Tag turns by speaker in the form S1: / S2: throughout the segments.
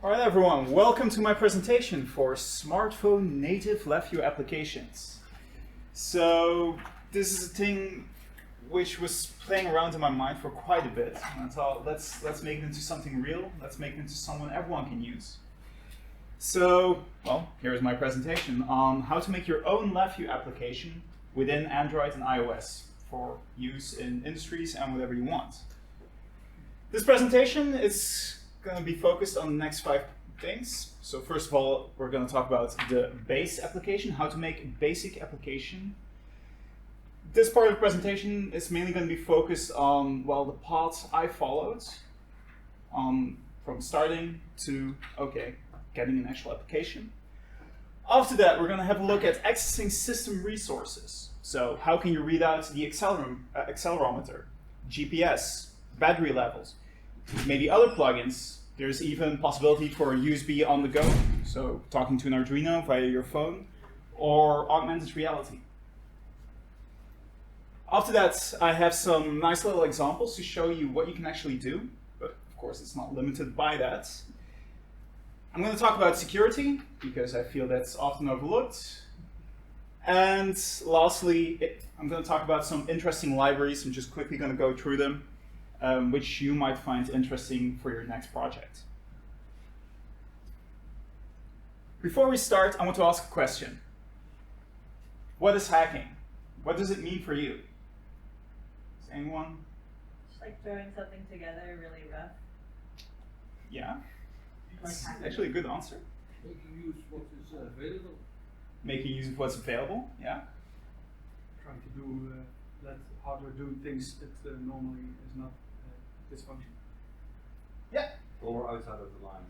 S1: Alright everyone, welcome to my presentation for smartphone native LabVIEW applications. So this is a thing which was playing around in my mind for quite a bit. And I thought let's make it into something real, let's make it into someone everyone can use. So, well, here's my presentation on how to make your own LabVIEW application within Android and iOS for use in industries and whatever you want. This presentation is going to be focused on the next 5 things. So first of all, we're going to talk about the base application, how to make a basic application. This part of the presentation is mainly going to be focused on, well, the paths I followed from starting to, okay, getting an actual application. After that, we're going to have a look at accessing system resources. So how can you read out the accelerometer, GPS, battery levels, maybe other plugins. There's even possibility for USB on the go, so talking to an Arduino via your phone, or augmented reality. After that, I have some nice little examples to show you what you can actually do, but of course it's not limited by that. I'm going to talk about security, because I feel that's often overlooked. And lastly, I'm going to talk about some interesting libraries. I'm just quickly going to go through them, which you might find interesting for your next project. Before we start, I want to ask a question. What is hacking? What does it mean for you? Is anyone?
S2: Just like throwing something together really rough.
S1: Yeah,
S2: Like
S1: it's
S2: hacking.
S1: actually a good answer.
S3: Making use what is available.
S1: Making use of what's available, yeah.
S3: Trying to do let hardware do things that normally is not dysfunctional.
S1: Yeah.
S4: Or outside of the lines.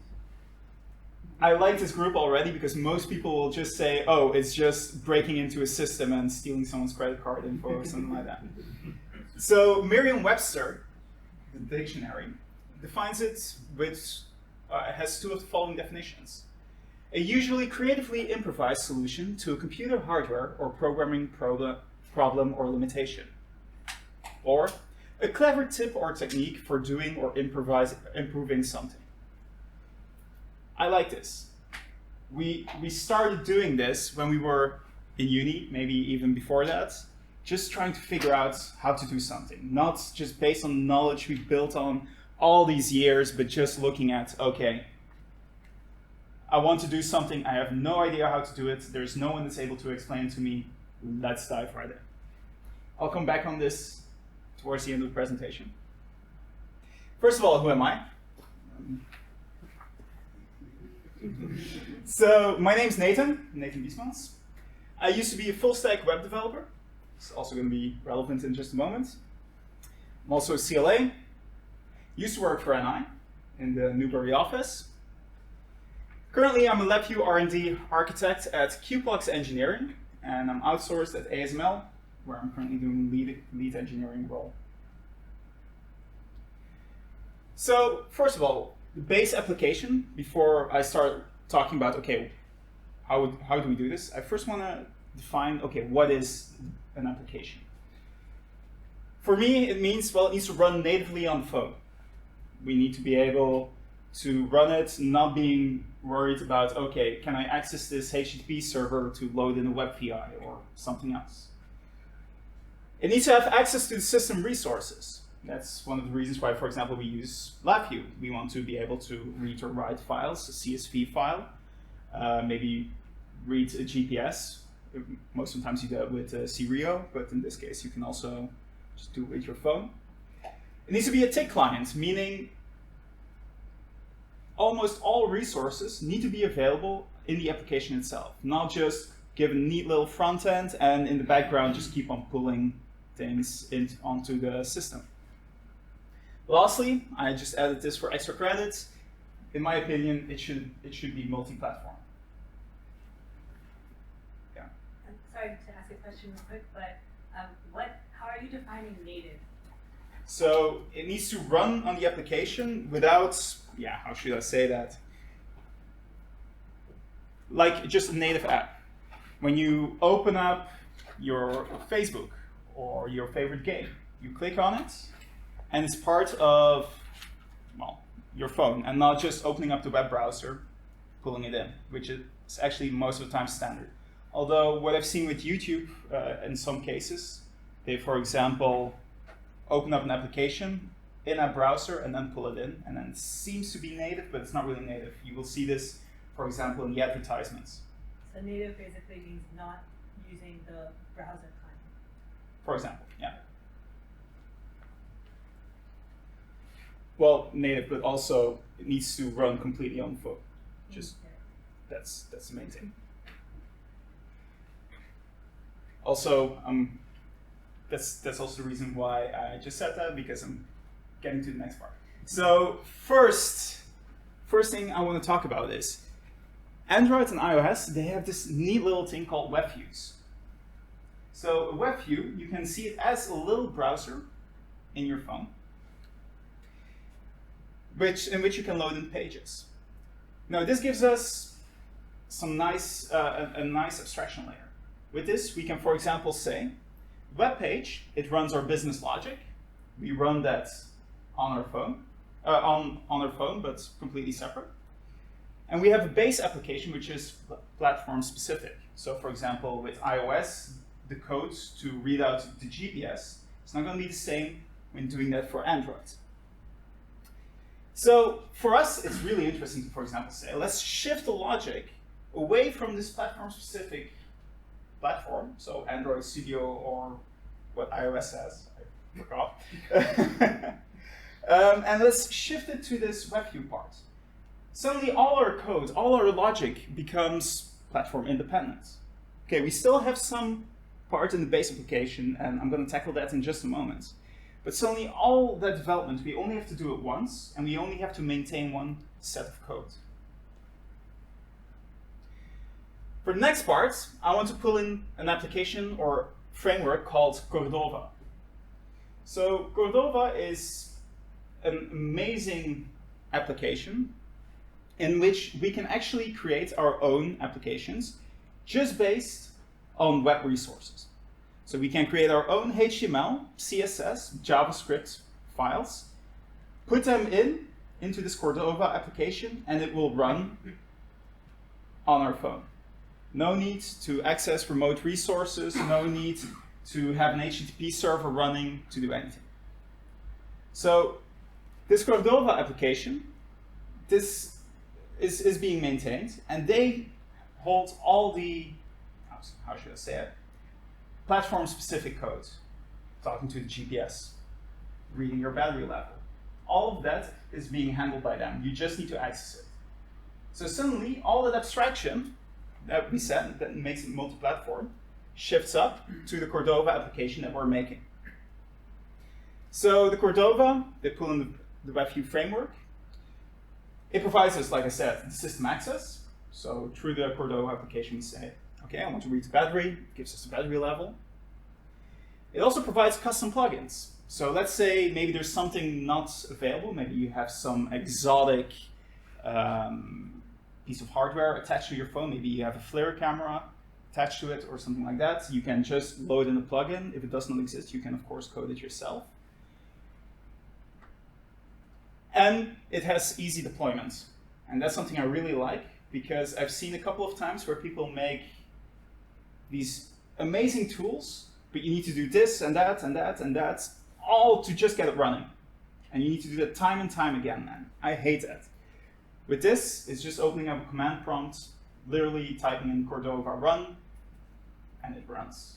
S1: I like this group already because most people will just say, oh, it's just breaking into a system and stealing someone's credit card info or something like that. So Merriam-Webster, the dictionary, defines it with, has 2 of the following definitions. A usually creatively improvised solution to a computer hardware or programming problem or limitation. Or a clever tip or technique for doing or improving something. I like this. We started doing this when we were in uni, maybe even before that, just trying to figure out how to do something. Not just based on knowledge we built on all these years, but just looking at, okay, I want to do something, I have no idea how to do it, there's no one that's able to explain it to me, let's dive right in. I'll come back on this towards the end of the presentation. First of all, who am I? So, my name's Natan Biesmans. I used to be a full-stack web developer. It's also going to be relevant in just a moment. I'm also a CLA. Used to work for NI in the Newbury office. Currently, I'm a LabVIEW R&D architect at QPlux Engineering, and I'm outsourced at ASML, where I'm currently doing lead engineering role. So, first of all, the base application, before I start talking about, okay, how do we do this? I first want to define, okay, what is an application? For me, it means, well, it needs to run natively on the phone. We need to be able to run it, not being worried about, okay, can I access this HTTP server to load in a WebView or something else? It needs to have access to the system resources. That's one of the reasons why, for example, we use LabVIEW. We want to be able to read or write files, a CSV file, maybe read a GPS. Most of the times you do it with Serial, but in this case you can also just do it with your phone. It needs to be a tick client, meaning almost all resources need to be available in the application itself, not just give a neat little front end and in the background just keep on pulling things onto the system. Lastly, I just added this for extra credits. In my opinion, it should be multi-platform. Yeah.
S2: I'm sorry to ask a question real quick, but how are you defining native?
S1: So it needs to run on the application without, yeah, how should I say that? Like just a native app. When you open up your Facebook or your favorite game, you click on it, and it's part of, well, your phone and not just opening up the web browser, pulling it in, which is actually most of the time standard. Although what I've seen with YouTube in some cases, they, for example, open up an application, InApp Browser, and then pull it in, and then it seems to be native, but it's not really native. You will see this, for example, in the advertisements.
S2: So native basically means not using the browser client.
S1: For example, yeah. Well, native, but also it needs to run completely on the phone. Just that's the main thing. Also, that's also the reason why I just said that, because I'm getting to the next part. So first thing I want to talk about is Android and iOS. They have this neat little thing called WebViews. So a WebView, you can see it as a little browser in your phone, in which you can load in pages. Now this gives us some nice a nice abstraction layer. With this, we can, for example, say, web page, it runs our business logic. We run that on our phone, but completely separate. And we have a base application, which is platform specific. So for example, with iOS, the code to read out the GPS is not going to be the same when doing that for Android. So for us, it's really interesting to, for example, say, let's shift the logic away from this platform specific platform, so Android Studio or what iOS has, I forgot. And let's shift it to this WebView part. Suddenly all our code, all our logic becomes platform independent. Okay, we still have some part in the base application, and I'm going to tackle that in just a moment. But suddenly all that development, we only have to do it once, and we only have to maintain one set of code. For the next part, I want to pull in an application or framework called Cordova. So Cordova is an amazing application in which we can actually create our own applications just based on web resources. So we can create our own HTML, CSS, JavaScript files, put them into this Cordova application, and it will run on our phone. No need to access remote resources, no need to have an HTTP server running to do anything. So this Cordova application, this is being maintained, and they hold all the, how should I say it, platform-specific code, talking to the GPS, reading your battery level. All of that is being handled by them. You just need to access it. So suddenly, all that abstraction that we said that makes it multi-platform shifts up to the Cordova application that we're making. So the Cordova, they pull in the WebView framework. It provides us, like I said, the system access. So through the Cordova application, we say, okay, I want to read the battery, it gives us the battery level. It also provides custom plugins. So let's say maybe there's something not available, maybe you have some exotic piece of hardware attached to your phone, maybe you have a FLIR camera attached to it or something like that. You can just load in a plugin. If it does not exist, you can of course code it yourself. And it has easy deployment. And that's something I really like, because I've seen a couple of times where people make these amazing tools, but you need to do this and that and that and that, all to just get it running. And you need to do that time and time again, man. I hate that. With this, it's just opening up a command prompt, literally typing in Cordova run, and it runs.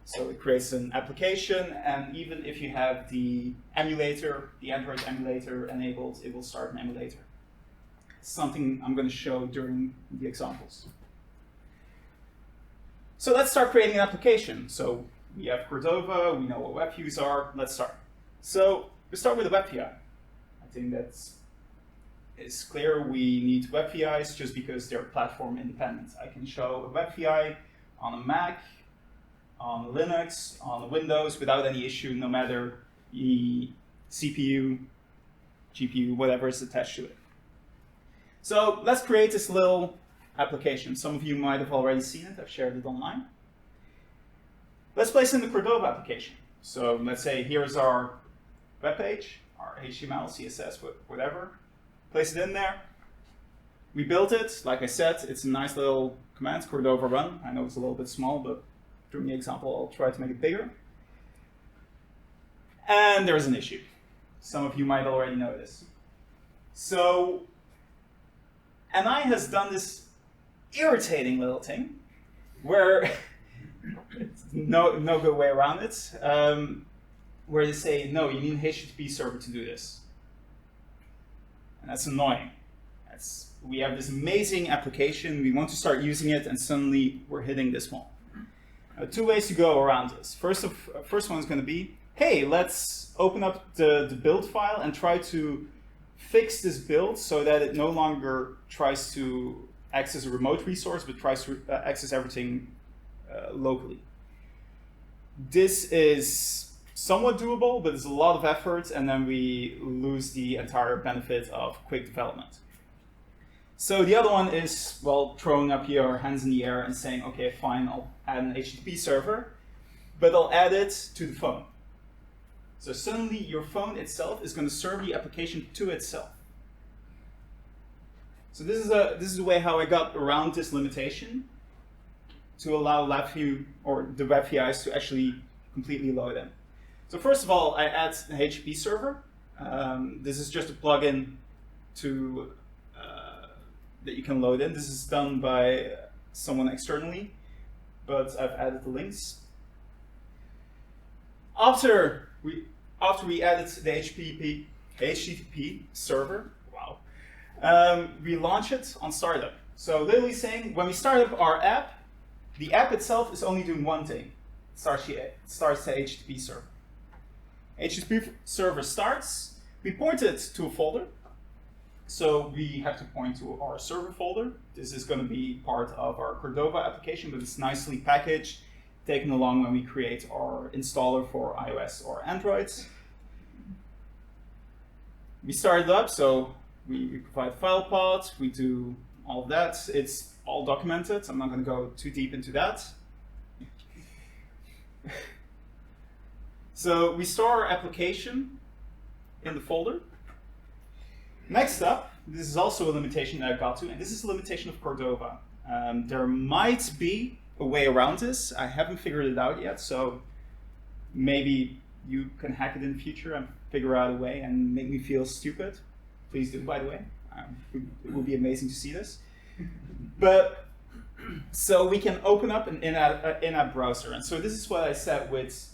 S1: So it creates an application, and even if you have the emulator, the Android emulator enabled, it will start an emulator. It's something I'm going to show during the examples. So let's start creating an application. So we have Cordova, we know what WebViews are, let's start. So we start with a WebView. I think that's clear. We need WebVIs just because they're platform independent. I can show a WebVI on a Mac, on Linux, on Windows without any issue, no matter the CPU, GPU, whatever is attached to it. So let's create this little application. Some of you might have already seen it. I've shared it online. Let's place in the Cordova application. So let's say here's our web page, our our HTML, CSS, whatever, place it in there. We built it. Like I said, it's a nice little command, Cordova run. I know it's a little bit small, but during the example, I'll try to make it bigger. And there's an issue. Some of you might already know this. So, NI has done this irritating little thing where no good way around it, where they say, no, you need an HTTP server to do this. And that's annoying. We have this amazing application, we want to start using it, and suddenly we're hitting this wall. Two ways to go around this. First one is going to be, hey, let's open up the build file and try to fix this build so that it no longer tries to access a remote resource, but tries to access everything locally. This is somewhat doable, but it's a lot of effort, and then we lose the entire benefit of quick development. So the other one is, well, throwing up your hands in the air and saying, okay, fine, I'll add an HTTP server, but I'll add it to the phone. So suddenly your phone itself is going to serve the application to itself. So this is the way how I got around this limitation to allow LabVIEW or the WebVIs to actually completely load in. So first of all, I add an HTTP server. This is just a plugin to that you can load in. This is done by someone externally, but I've added the links. After we added the HTTP server, wow, we launch it on startup. So literally saying, when we start up our app, the app itself is only doing one thing. It starts the HTTP server. HTTP server starts, we point it to a folder. So we have to point to our server folder. This is going to be part of our Cordova application, but it's nicely packaged, taken along when we create our installer for iOS or Android. We start it up, so we provide file path, we do all of that. It's all documented. I'm not going to go too deep into that. So we store our application in the folder. Next up, this is also a limitation that I got to, and this is a limitation of Cordova. There might be a way around this. I haven't figured it out yet, so maybe you can hack it in the future and figure out a way and make me feel stupid. Please do, by the way. It would be amazing to see this. But so we can open up an InApp Browser, and so this is what I said with,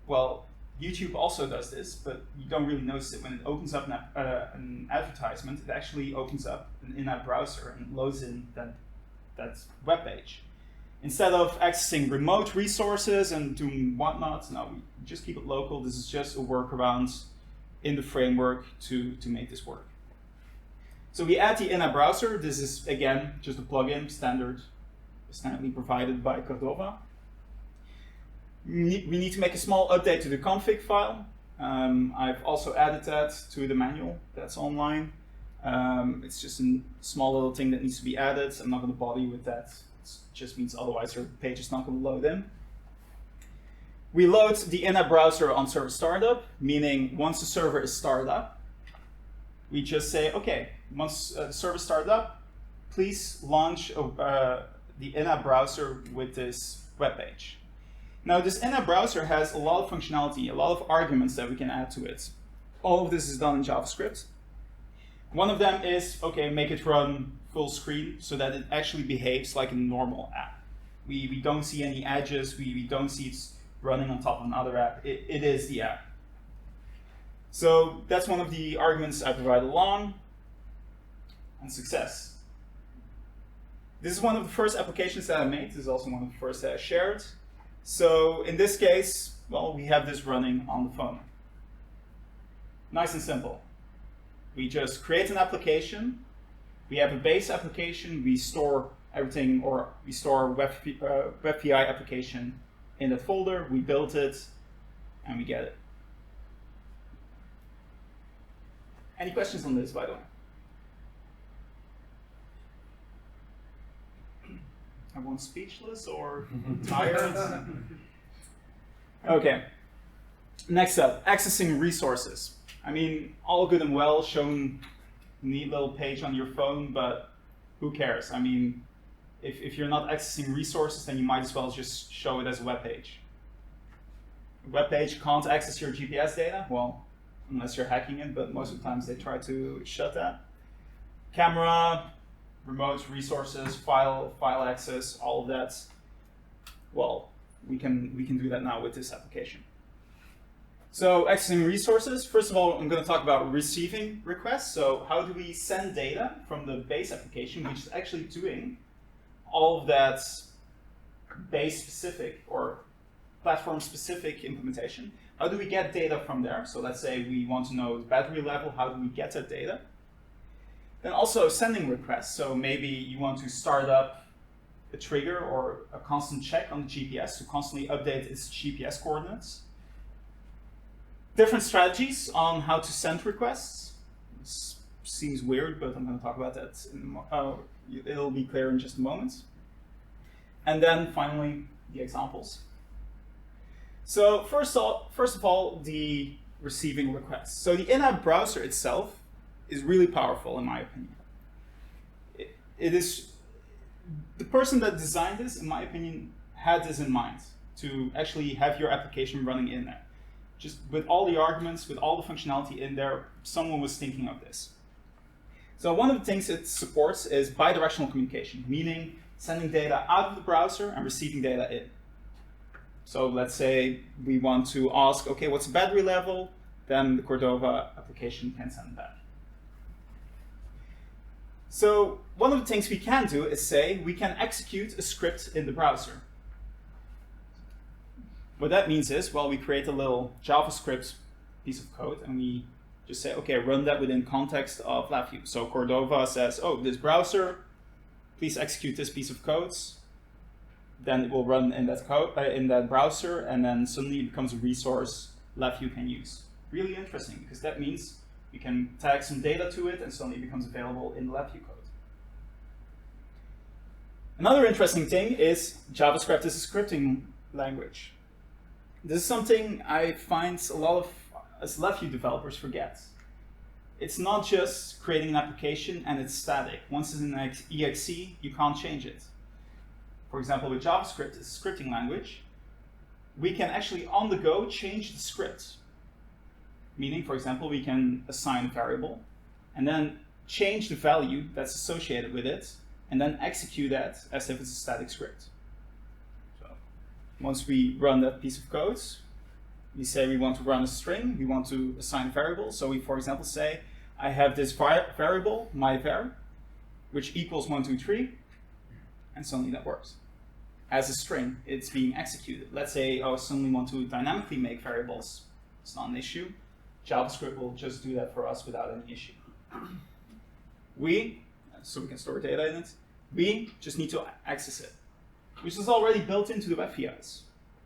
S1: well, YouTube also does this, but you don't really notice it. When it opens up an advertisement, it actually opens up an InApp Browser and loads in that web page. Instead of accessing remote resources and doing whatnot, no, we just keep it local. This is just a workaround in the framework to make this work. So we add the InApp Browser. This is, again, just a plugin, standardly provided by Cordova. We need to make a small update to the config file. I've also added that to the manual that's online. It's just a small little thing that needs to be added. I'm not going to bother you with that. It just means otherwise your page is not going to load in. We load the InApp Browser on server startup, meaning once the server is started up, we just say, okay, once the server started up, please launch the InApp Browser with this web page. Now, this InApp Browser has a lot of functionality, a lot of arguments that we can add to it. All of this is done in JavaScript. One of them is, okay, make it run full screen so that it actually behaves like a normal app. We don't see any edges, we don't see it's running on top of another app. It is the app. So that's one of the arguments I provide along, and success. This is one of the first applications that I made. This is also one of the first that I shared. So in this case, well, we have this running on the phone. Nice and simple. We just create an application. We have a base application. We store everything, or we store WebVI application in that folder. We build it, and we get it. Any questions on this, by the way? Everyone speechless or tired? Okay. Next up, accessing resources. I mean, all good and well, showing a neat little page on your phone, but who cares? I mean, if you're not accessing resources, then you might as well just show it as a web page. A web page can't access your GPS data, well, unless you're hacking it, but most of the times they try to shut that. Camera, remote resources, file access, all of that. Well, we can do that now with this application. So accessing resources, first of all, I'm going to talk about receiving requests. So how do we send data from the base application, which is actually doing all of that base-specific or platform-specific implementation? How do we get data from there? So let's say we want to know the battery level. How do we get that data? Then also sending requests. So maybe you want to start up a trigger or a constant check on the GPS to constantly update its GPS coordinates. Different strategies on how to send requests. This seems weird, but I'm going to talk about that. It'll be clear in just a moment. And then finally, the examples. So first of all, the receiving requests. So the InApp Browser itself is really powerful, in my opinion. It is the person that designed this, in my opinion, had this in mind to actually have your application running in there. Just with all the arguments, with all the functionality in there, someone was thinking of this. So one of the things it supports is bidirectional communication, meaning sending data out of the browser and receiving data in. So let's say we want to ask, okay, what's the battery level? Then the Cordova application can send back. So one of the things we can do is say we can execute a script in the browser. What that means is, well, we create a little JavaScript piece of code and we just say, okay, run that within context of LabVIEW. So Cordova says, oh, this browser, please execute this piece of code. Then it will run in that code, in that browser, and then suddenly it becomes a resource LabVIEW can use. Really interesting, because that means we can tag some data to it and suddenly it becomes available in LabVIEW code. Another interesting thing is JavaScript is a scripting language. This is something I find a lot of us LabVIEW developers forget. It's not just creating an application and it's static. Once it's in an exe, you can't change it. For example, with JavaScript, it's a scripting language. We can actually on the go change the script. Meaning, for example, we can assign a variable and then change the value that's associated with it and then execute that as if it's a static script. So once we run that piece of code, we say we want to run a string, we want to assign a variable. So we, for example, say, I have this variable, myVar, which equals 1, 2, 3, and suddenly that works. As a string, it's being executed. Let's say I suddenly want to dynamically make variables. It's not an issue. JavaScript will just do that for us without any issue. So we can store data in it, we just need to access it, which is already built into the WebViews.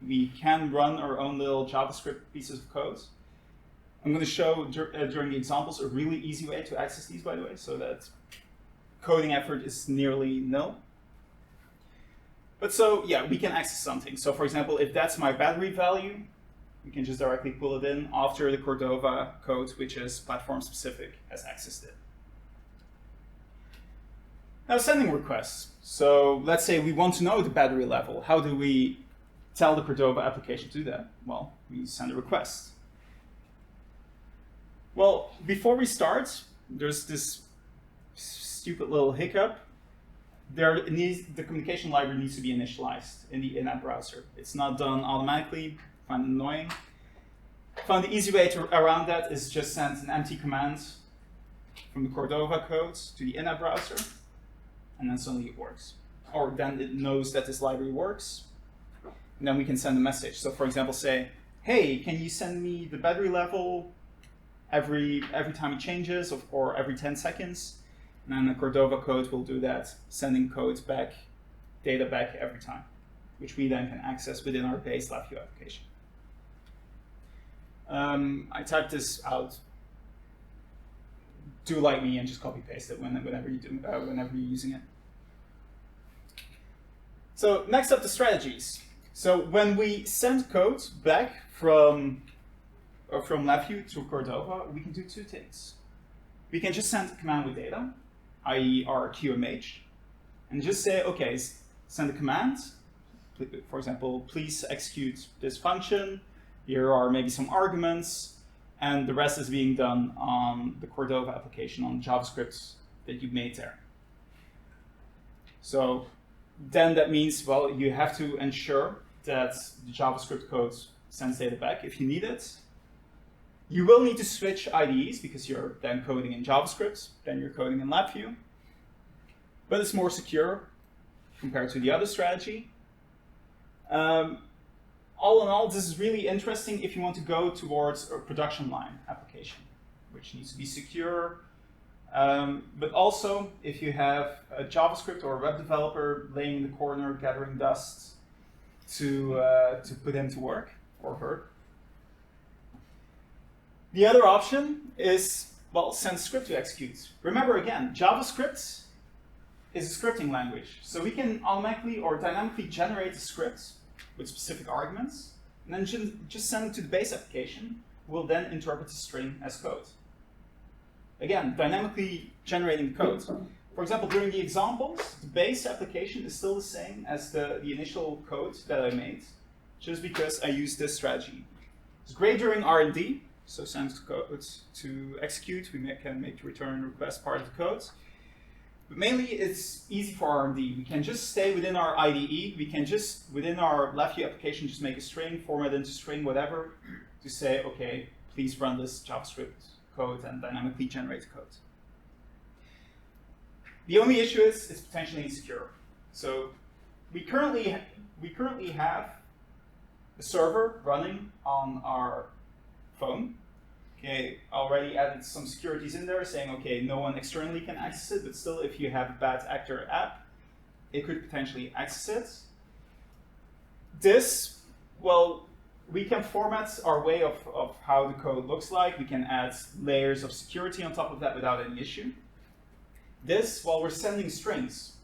S1: We can run our own little JavaScript pieces of code. I'm going to show during the examples a really easy way to access these, by the way, so that coding effort is nearly nil. But so, yeah, we can access something. So for example, if that's my battery value, we can just directly pull it in after the Cordova code, which is platform specific, has accessed it. Now sending requests. So let's say we want to know the battery level. How do we tell the Cordova application to do that? Well, we send a request. Well, before we start, there's this stupid little hiccup. The communication library needs to be initialized in the InApp Browser. It's not done automatically. I find it annoying. I found the easy way around that is just send an empty command from the Cordova code to the InApp Browser, and then suddenly it works. Or then it knows that this library works, and then we can send a message. So for example, say, hey, can you send me the battery level every time it changes, or every 10 seconds? And then the Cordova code will do that, sending code back, data back every time, which we then can access within our base LabVIEW application. I typed this out. Do like me and just copy paste it whenever you're using it. So next up, the strategies. So when we send code back from from LabVIEW to Cordova, we can do two things. We can just send a command with data, i.e. our QMH, and just say, okay, send a command. For example, please execute this function. Here are maybe some arguments, and the rest is being done on the Cordova application, on JavaScript that you've made there. So then that means, well, you have to ensure that the JavaScript code sends data back if you need it. You will need to switch IDEs because you're then coding in JavaScript, then you're coding in LabVIEW. But it's more secure compared to the other strategy. All in all, this is really interesting if you want to go towards a production line application, which needs to be secure. But also, if you have a JavaScript or a web developer laying in the corner, gathering dust to put him to work, or her. The other option is, well, send script to execute. Remember again, JavaScript is a scripting language. So we can automatically or dynamically generate a script with specific arguments, and then just send it to the base application. We'll then interpret the string as code. Again, dynamically generating the code. For example, during the examples, the base application is still the same as the initial code that I made, just because I used this strategy. It's great during R&D, so send code to execute. We can make return request part of the code. But mainly, it's easy for R&D. We can just stay within our IDE. We can just, within our LabVIEW application, just make a string, format into string, whatever, to say, okay, please run this JavaScript code and dynamically generate the code. The only issue is it's potentially insecure. So we currently have a server running on our phone. Okay, already added some securities in there saying, okay, no one externally can access it, but still, if you have a bad actor app, it could potentially access it. This, well, we can format our way of how the code looks like. We can add layers of security on top of that without any issue. This, while we're sending strings,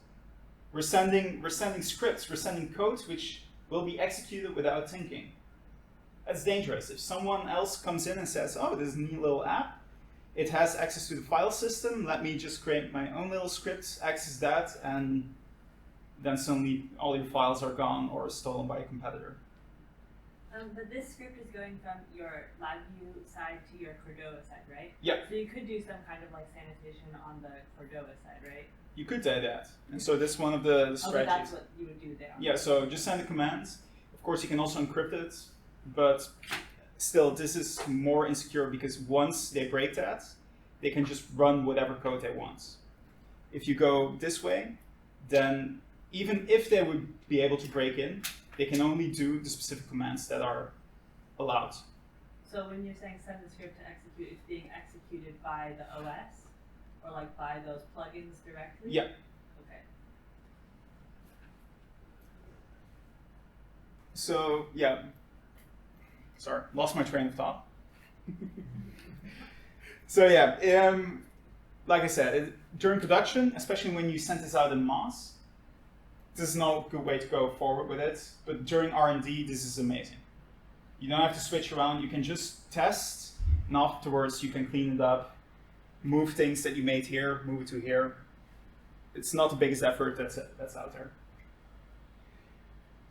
S1: we're sending scripts, we're sending codes which will be executed without thinking. That's dangerous. If someone else comes in and says, oh, this is a neat little app, it has access to the file system, let me just create my own little script, access that, and then suddenly all your files are gone or stolen by a competitor.
S2: But this script is going from your LabVIEW side to your Cordova side, right?
S1: Yeah.
S2: So you could do some kind of like sanitation on the Cordova side, right?
S1: You could do that. And so that's one of the strategies.
S2: Okay, that's what you would do there.
S1: Yeah, so just send a command. Of course, you can also encrypt it, but still, this is more insecure because once they break that, they can just run whatever code they want. If you go this way, then even if they would be able to break in, they can only do the specific commands that are allowed.
S2: So when you're saying send the script to execute, it's being executed by the OS or like by those plugins directly?
S1: Yeah.
S2: Okay.
S1: So yeah, sorry, lost my train of thought. So yeah, like I said, during production, especially when you send this out in mass, this is not a good way to go forward with it, but during R&D, this is amazing. You don't have to switch around, you can just test, and afterwards you can clean it up, move things that you made here, move it to here. It's not the biggest effort that's out there.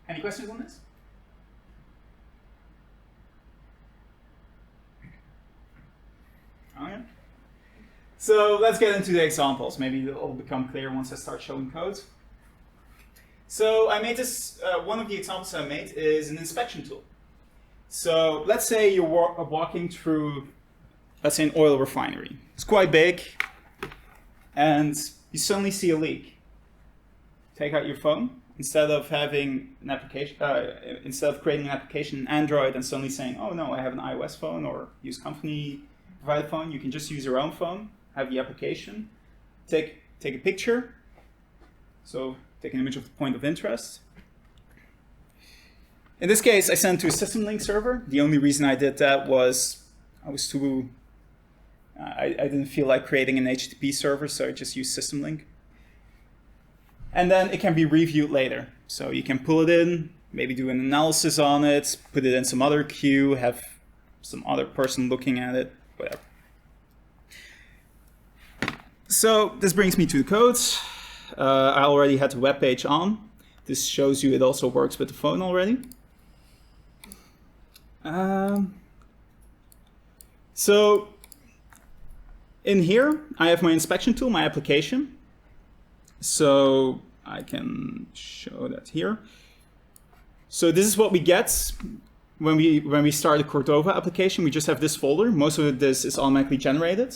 S1: Any questions on this? Okay. So let's get into the examples. Maybe it'll become clear once I start showing code. So I made this, one of the examples I made is an inspection tool. So let's say you're walking through, let's say, an oil refinery. It's quite big, and you suddenly see a leak. Take out your phone. Instead of having an application, instead of creating an application in Android and suddenly saying, oh no, I have an iOS phone or use company provided phone, you can just use your own phone, have the application, take a picture. So take an image of the point of interest. In this case, I sent to a system link server. The only reason I did that was I was too, I didn't feel like creating an HTTP server, so I just used system link. And then it can be reviewed later. So you can pull it in, maybe do an analysis on it, put it in some other queue, have some other person looking at it, whatever. So this brings me to the code. I already had the web page on. This shows you it also works with the phone already. So in here, I have my inspection tool, my application. So I can show that here. So this is what we get when we start a Cordova application. We just have this folder. Most of this is automatically generated.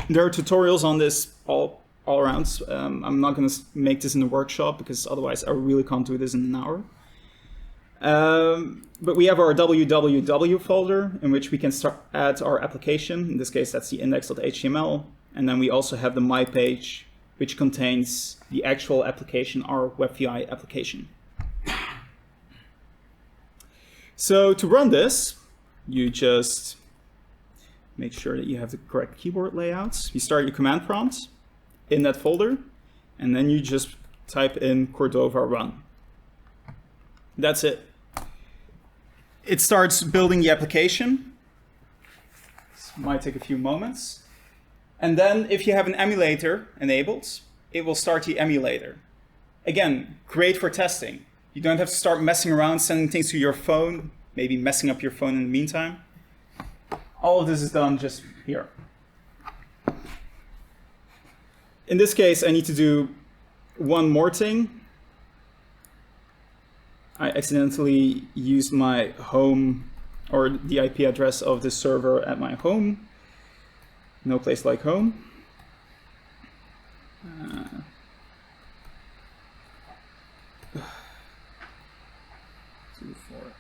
S1: There are tutorials on this all around. I'm not going to make this in the workshop because otherwise I really can't do this in an hour. But we have our www folder in which we can add our application. In this case, that's the index.html. And then we also have the my page, which contains the actual application, our WebView application. So to run this, you just make sure that you have the correct keyboard layouts. You start your command prompt in that folder, and then you just type in Cordova run. That's it. It starts building the application. This might take a few moments. And then if you have an emulator enabled, it will start the emulator. Again, great for testing. You don't have to start messing around, sending things to your phone, maybe messing up your phone in the meantime. All of this is done just here. In this case, I need to do one more thing. I accidentally used my home, or the IP address of the server at my home. No place like home.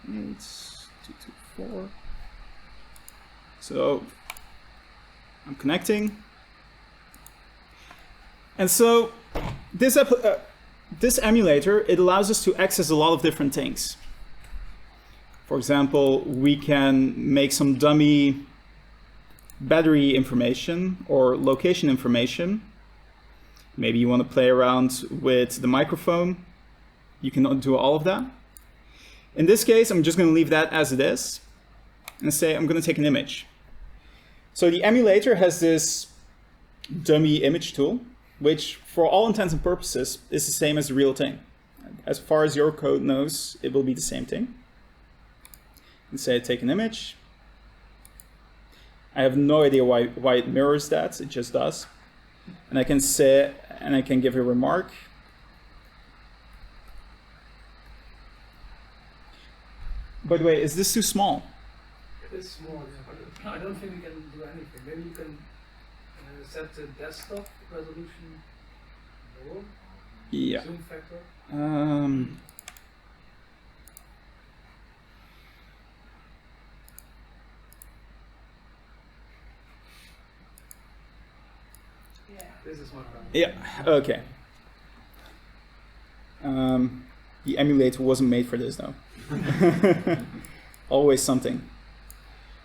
S1: 248.224. So I'm connecting. And so this emulator, it allows us to access a lot of different things. For example, we can make some dummy battery information or location information. Maybe you want to play around with the microphone. You can do all of that. In this case, I'm just going to leave that as it is and say I'm going to take an image. So the emulator has this dummy image tool, which for all intents and purposes is the same as the real thing. As far as your code knows, it will be the same thing. And say take an image. I have no idea why it mirrors that, it just does. And I can say, and I can give a remark. By the way, is this too small?
S3: It is small, yeah, but I don't think we can do anything. Maybe you can set the desktop resolution lower.
S1: Yeah.
S3: Zoom factor. This is one round.
S1: Yeah, okay. The emulator wasn't made for this though. Always something.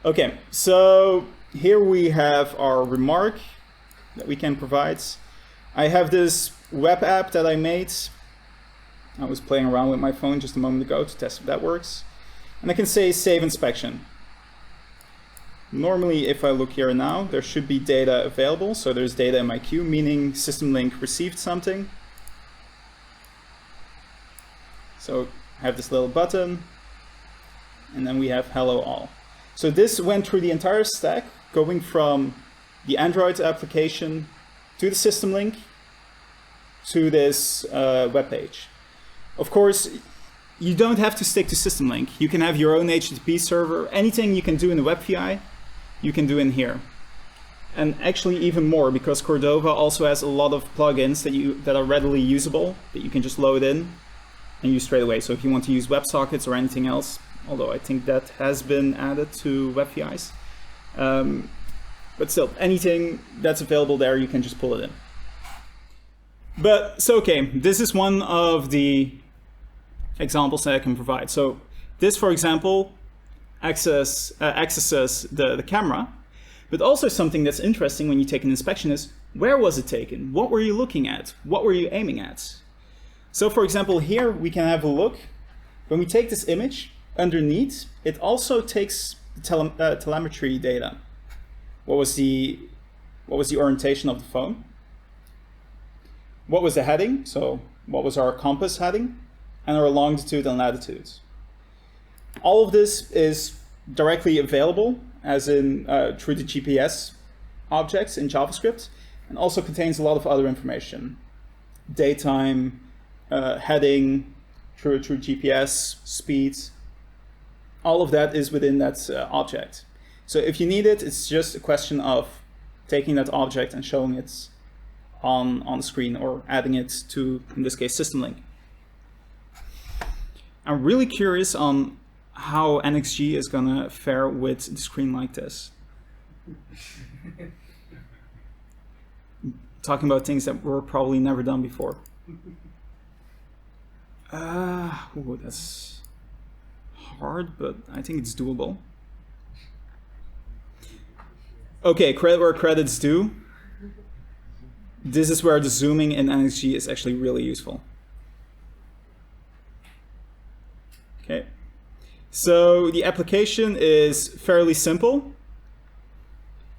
S1: Okay, so here we have our remark that we can provide. I have this web app that I made. I was playing around with my phone just a moment ago to test if that works. And I can say save inspection. Normally, if I look here now, there should be data available. So there's data in my queue, meaning system link received something. So I have this little button, and then we have hello all. So this went through the entire stack, going from the Android application to the system link to this web page. Of course, you don't have to stick to system link. You can have your own HTTP server. Anything you can do in the WebView, you can do in here. And actually even more, because Cordova also has a lot of plugins that are readily usable, that you can just load in and use straight away. So if you want to use WebSockets or anything else, although I think that has been added to WebViews. But still, anything that's available there, you can just pull it in. But, so okay, this is one of the examples that I can provide. So this, for example, accesses the camera, but also something that's interesting when you take an inspection is, where was it taken? What were you looking at? What were you aiming at? So for example, here we can have a look. When we take this image, underneath, it also takes telemetry data. What was the orientation of the phone? What was the heading? So what was our compass heading? And our longitude and latitude. All of this is directly available, as in through the GPS objects in JavaScript, and also contains a lot of other information. Daytime, heading, through GPS, speed. All of that is within that object. So if you need it, it's just a question of taking that object and showing it on the screen, or adding it to, in this case, system link. I'm really curious on how NXG is gonna fare with the screen like this. Talking about things that were probably never done before. Ooh, that's hard, but I think it's doable. Okay, credit where credit's due. This is where the zooming in NXG is actually really useful. Okay, so the application is fairly simple.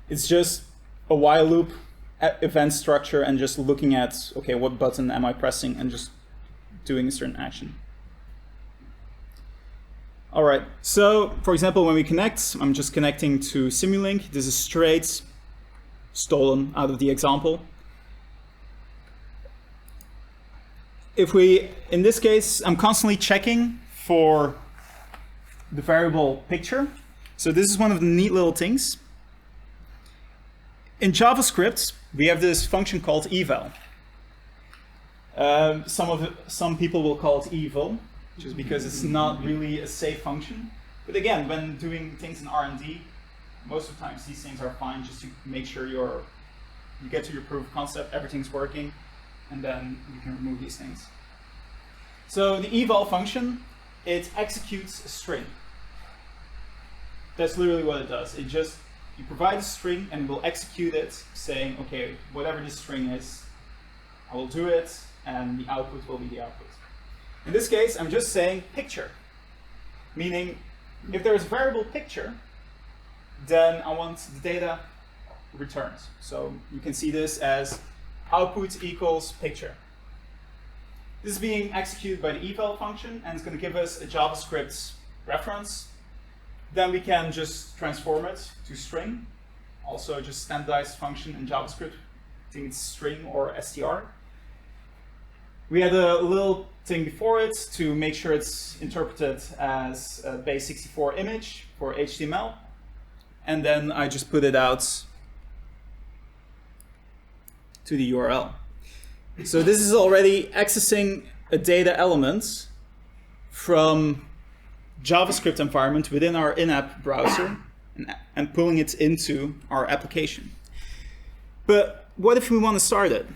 S1: It's just a while loop event structure and just looking at, okay, what button am I pressing, and just doing a certain action. All right, so for example, when we connect, I'm just connecting to Simulink. This is straight stolen out of the example. If we, in this case, I'm constantly checking for the variable picture. So this is one of the neat little things. In JavaScript, we have this function called Eval. Some people will call it Eval, just because it's not really a safe function. But again, when doing things in R&D, most of the times these things are fine, just to make sure you get to your proof of concept, everything's working, and then you can remove these things. So the eval function, it executes a string. That's literally what it does. It just, you provide a string and it will execute it, saying, okay, whatever this string is, I will do it, and the output will be the output. In this case, I'm just saying picture, meaning if there is a variable picture, then I want the data returned. So you can see this as output equals picture. This is being executed by the eval function, and it's going to give us a JavaScript reference. Then we can just transform it to string. Also just standardized function in JavaScript. I think it's string or str. We had a little thing before it to make sure it's interpreted as a base64 image for HTML. And then I just put it out to the URL. So this is already accessing a data element from JavaScript environment within our InApp browser and pulling it into our application. But what if we want to start it?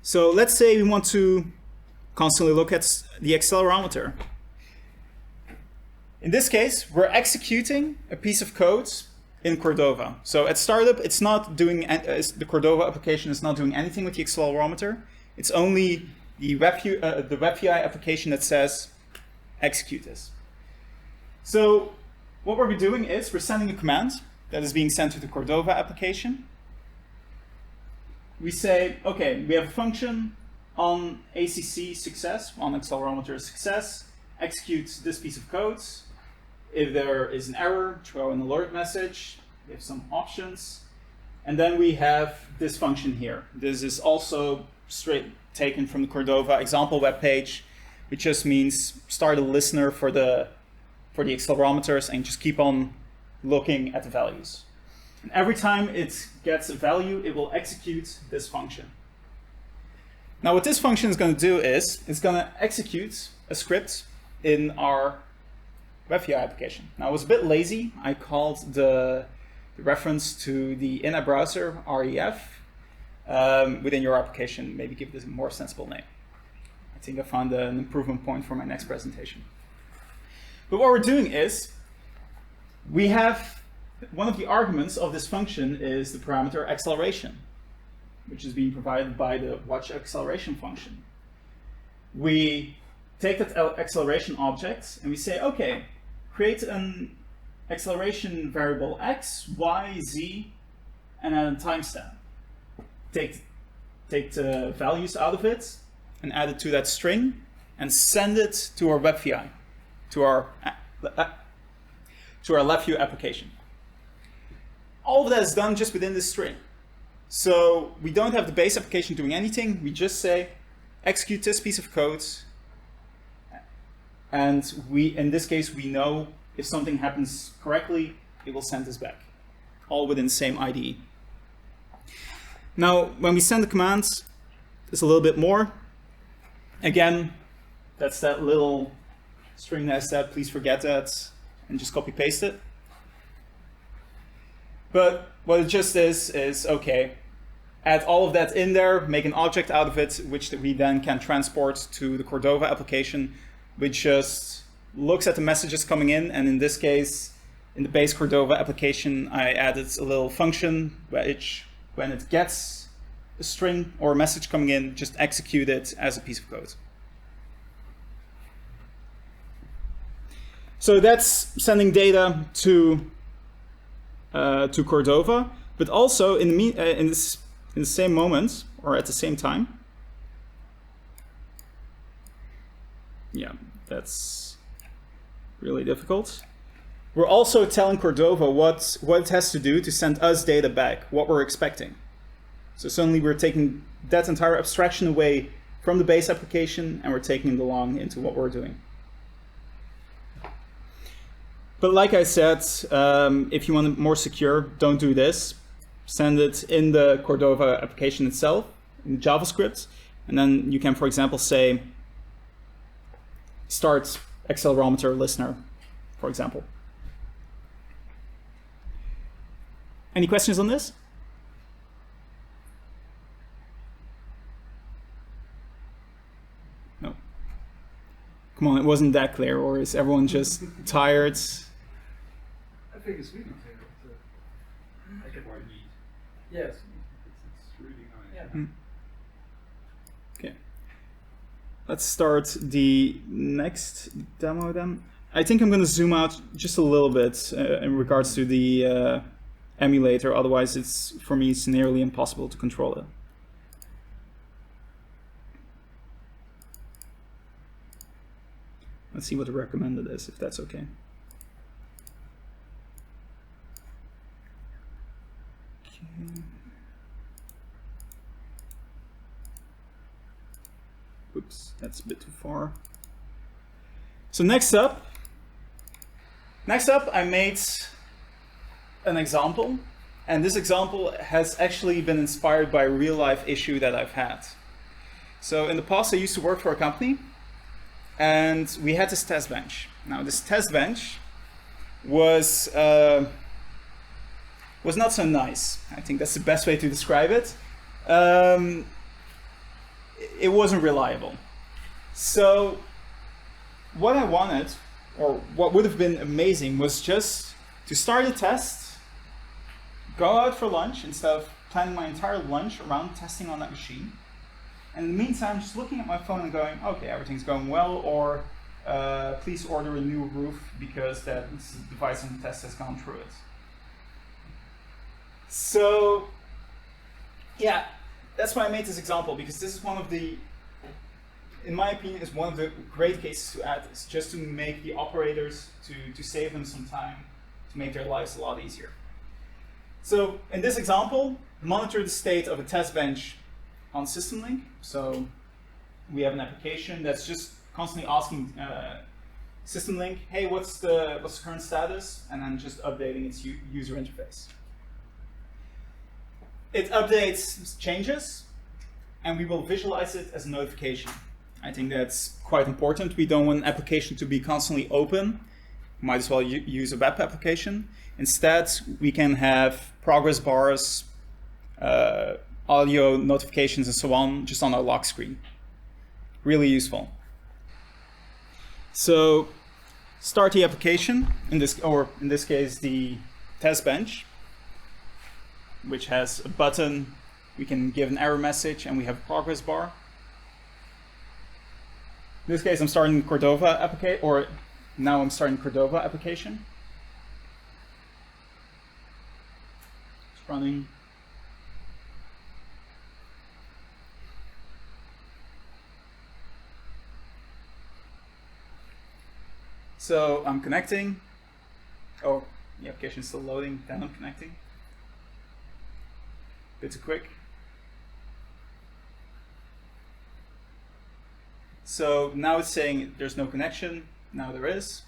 S1: So let's say we want to constantly look at the accelerometer. In this case, we're executing a piece of code in Cordova. So at startup, it's not doing, the Cordova application is not doing anything with the accelerometer. It's only the WebView application that says execute this. So what we're doing is we're sending a command that is being sent to the Cordova application. We say, okay, we have a function on ACC success, on accelerometer success, execute this piece of code. If there is an error, throw an alert message. We have some options. And then we have this function here. This is also straight taken from the Cordova example web page, which just means start a listener for the accelerometers and just keep on looking at the values. And every time it gets a value, it will execute this function. Now what this function is going to do is, it's going to execute a script in our WebView application. Now I was a bit lazy. I called the reference to the InApp Browser, REF, within your application. Maybe give this a more sensible name. I think I found an improvement point for my next presentation. But what we're doing is, we have one of the arguments of this function is the parameter acceleration, which is being provided by the watch acceleration function. We take that acceleration object and we say, okay, create an acceleration variable x, y, z, and then a timestamp. Take the values out of it and add it to that string and send it to our WebView, to our LabVIEW application. All of that is done just within this string. So we don't have the base application doing anything. We just say, execute this piece of code. And in this case, we know if something happens correctly, it will send this back. All within the same IDE. Now, when we send the commands, there's a little bit more. Again, that's that little string that I said, please forget that, and just copy paste it. But what it just is okay, add all of that in there, make an object out of it, which we then can transport to the Cordova application, which just looks at the messages coming in. And in this case, in the base Cordova application, I added a little function which, when it gets a string or a message coming in, just execute it as a piece of code. So that's sending data to Cordova, but also in the same moment, or at the same time. Yeah, that's really difficult. We're also telling Cordova what it has to do to send us data back, what we're expecting. So suddenly we're taking that entire abstraction away from the base application and we're taking it along into what we're doing. But like I said, if you want it more secure, don't do this. Send it in the Cordova application itself, in JavaScript, and then you can, for example, say, start accelerometer listener, for example. Any questions on this? No. Come on, it wasn't that clear, or is everyone just tired?
S3: I think it's really clear. I can
S4: Quite neat.
S3: Yes.
S4: It's really nice.
S3: Yeah.
S1: Okay. Let's start the next demo then. I think I'm going to zoom out just a little bit in regards to the emulator, otherwise for me it's nearly impossible to control it. Let's see what the recommended is, if that's okay. Okay. Oops, that's a bit too far. So next up I made an example, and this example has actually been inspired by a real life issue that I've had. So in the past I used to work for a company, and we had this test bench. Now this test bench was not so nice. I think that's the best way to describe it. It wasn't reliable. So what I wanted, or what would have been amazing, was just to start a test, go out for lunch instead of planning my entire lunch around testing on that machine. And in the meantime, just looking at my phone and going, okay, everything's going well, or please order a new roof because that device on the test has gone through it. So yeah, that's why I made this example, because this is one of the, in my opinion, is one of the great cases to add this, just to make the operators, to save them some time, to make their lives a lot easier. So in this example, monitor the state of a test bench on system link. So we have an application that's just constantly asking system link, hey, what's the current status? And then just updating its user interface. It updates changes, and we will visualize it as a notification. I think that's quite important. We don't want an application to be constantly open. Might as well use a web application. Instead, we can have progress bars, audio notifications, and so on, just on our lock screen. Really useful. So, start the application, in this case, the test bench, which has a button. We can give an error message, and we have a progress bar. In this case, I'm starting Cordova application, or now I'm starting Cordova application. It's running. So I'm connecting. Oh, the application is still loading, then I'm connecting. Bit too quick. So now it's saying there's no connection. Now there is.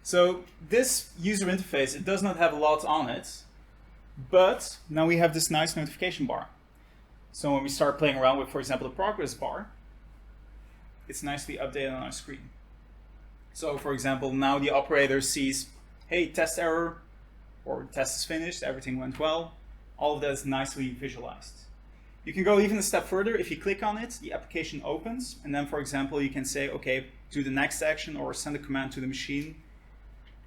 S1: So this user interface, it does not have a lot on it, but now we have this nice notification bar. So when we start playing around with, for example, the progress bar, it's nicely updated on our screen. So for example, now the operator sees, hey, test error, or test is finished, everything went well. All of that is nicely visualized. You can go even a step further. If you click on it, the application opens, and then, for example, you can say, okay, do the next action, or send a command to the machine.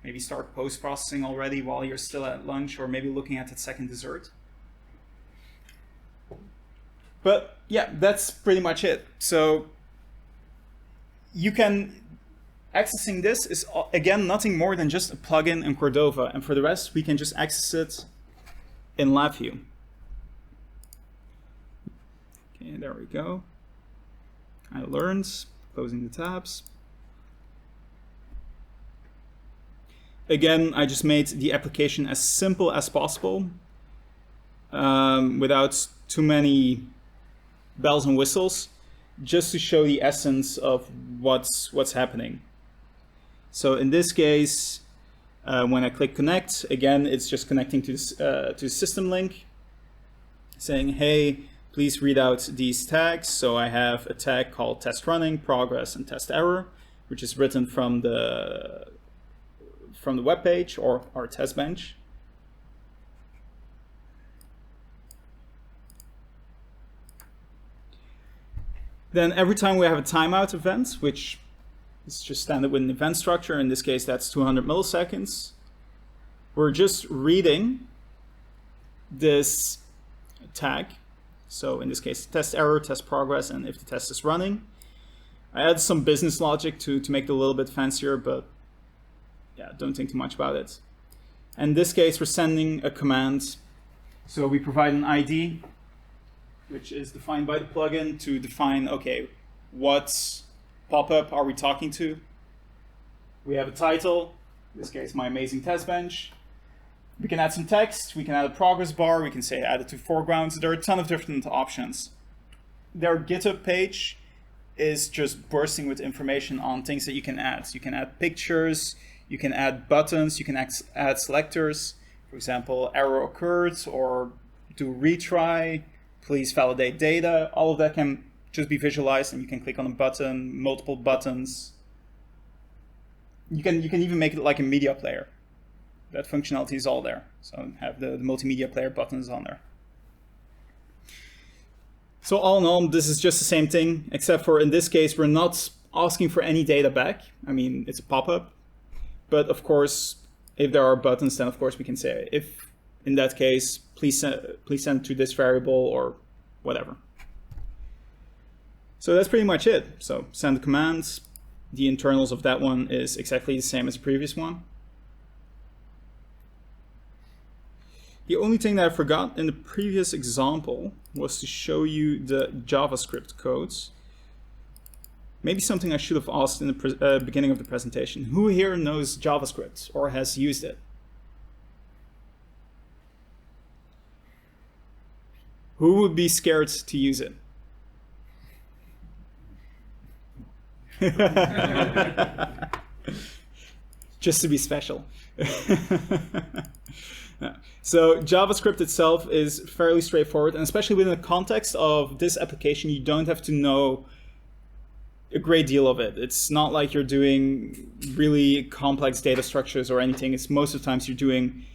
S1: Maybe start post-processing already while you're still at lunch, or maybe looking at that second dessert. But yeah, that's pretty much it. So you can, accessing this is, again, nothing more than just a plugin in Cordova. And for the rest, we can just access it in LabVIEW. Okay, there we go. I learned, closing the tabs. Again, I just made the application as simple as possible without too many bells and whistles, just to show the essence of what's happening. So in this case, when I click connect, again, it's just connecting to the system link, saying, hey, please read out these tags. So I have a tag called test running, progress, and test error, which is written from the web page or our test bench. Then every time we have a timeout event, which is just standard with an event structure, in this case that's 200 milliseconds, we're just reading this tag. So in this case, test error, test progress, and if the test is running. I added some business logic to make it a little bit fancier, but yeah, don't think too much about it. And in this case, we're sending a command. So we provide an ID, which is defined by the plugin to define, okay, what pop-up are we talking to? We have a title, in this case, my amazing test bench. We can add some text, we can add a progress bar, we can say add it to foregrounds. There are a ton of different options. Their GitHub page is just bursting with information on things that you can add. So you can add pictures, you can add buttons, you can add selectors. For example, error occurred, or do retry, please validate data. All of that can just be visualized, and you can click on a button, multiple buttons. You can even make it like a media player. That functionality is all there. So have the multimedia player buttons on there. So all in all, this is just the same thing, except for in this case, we're not asking for any data back. I mean, it's a pop-up. But of course, if there are buttons, then of course we can say, if in that case, please send to this variable or whatever. So that's pretty much it. So send the commands. The internals of that one is exactly the same as the previous one. The only thing that I forgot in the previous example was to show you the JavaScript codes. Maybe something I should have asked in the beginning of the presentation. Who here knows JavaScript or has used it? Who would be scared to use it? Just to be special. So JavaScript itself is fairly straightforward, and especially within the context of this application, you don't have to know a great deal of it. It's not like you're doing really complex data structures or anything. It's most of the times you're doing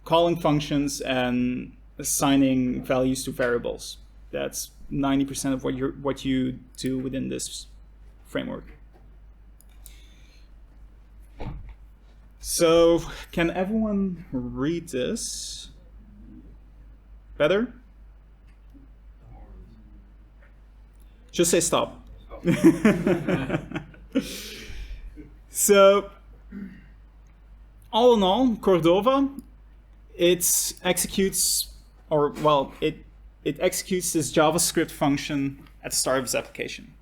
S1: calling functions and assigning values to variables. That's 90% of what you do within this framework. So can everyone read this? Better? Just say stop. So, all in all, Cordova, it executes this JavaScript function at the start of its application.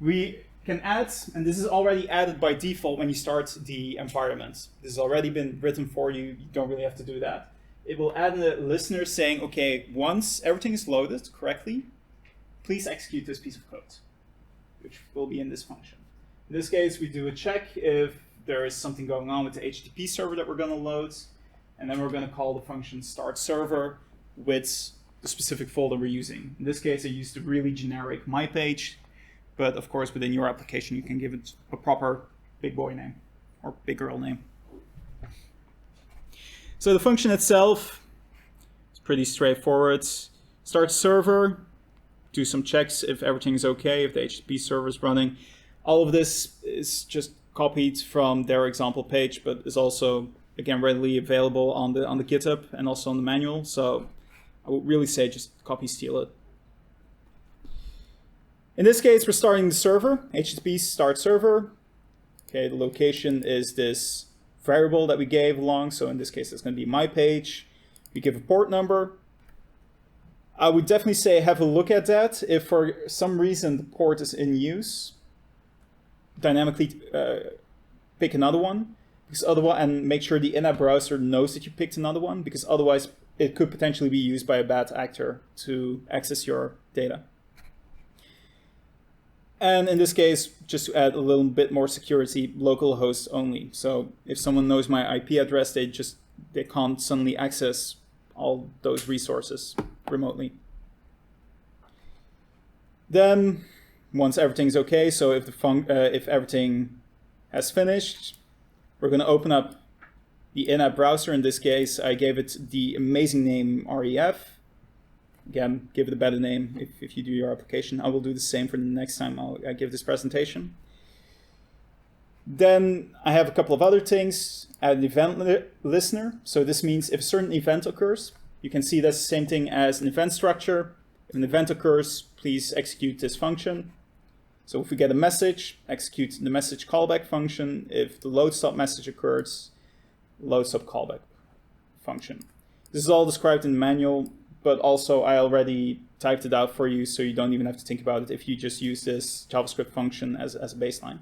S1: We can add, and this is already added by default when you start the environment. This has already been written for you. You don't really have to do that. It will add a listener saying, okay, once everything is loaded correctly, please execute this piece of code, which will be in this function. In this case, we do a check if there is something going on with the HTTP server that we're going to load, and then we're going to call the function start server with the specific folder we're using. In this case, I used a really generic my page, but of course, within your application, you can give it a proper big boy name or big girl name. So the function itself is pretty straightforward. Start server, do some checks if everything is okay, if the HTTP server is running. All of this is just copied from their example page, but is also, again, readily available on the GitHub and also on the manual. So I would really say just copy, steal it. In this case, we're starting the server, HTTP start server. Okay, the location is this variable that we gave along. So in this case, it's going to be my page. We give a port number. I would definitely say have a look at that. If for some reason the port is in use, dynamically pick another one, because otherwise, and make sure the InApp Browser knows that you picked another one, because otherwise it could potentially be used by a bad actor to access your data. And in this case, just to add a little bit more security, localhost only. So if someone knows my IP address, they can't suddenly access all those resources remotely. Then, once everything's okay, so if everything has finished, we're going to open up the InApp Browser. In this case, I gave it the amazing name REF. Again, give it a better name if you do your application. I will do the same for the next time I give this presentation. Then I have a couple of other things. Add an event listener. So this means if a certain event occurs, you can see that's the same thing as an event structure. If an event occurs, please execute this function. So if we get a message, execute the message callback function. If the load stop message occurs, load stop callback function. This is all described in the manual, but also I already typed it out for you, so you don't even have to think about it if you just use this JavaScript function as a baseline.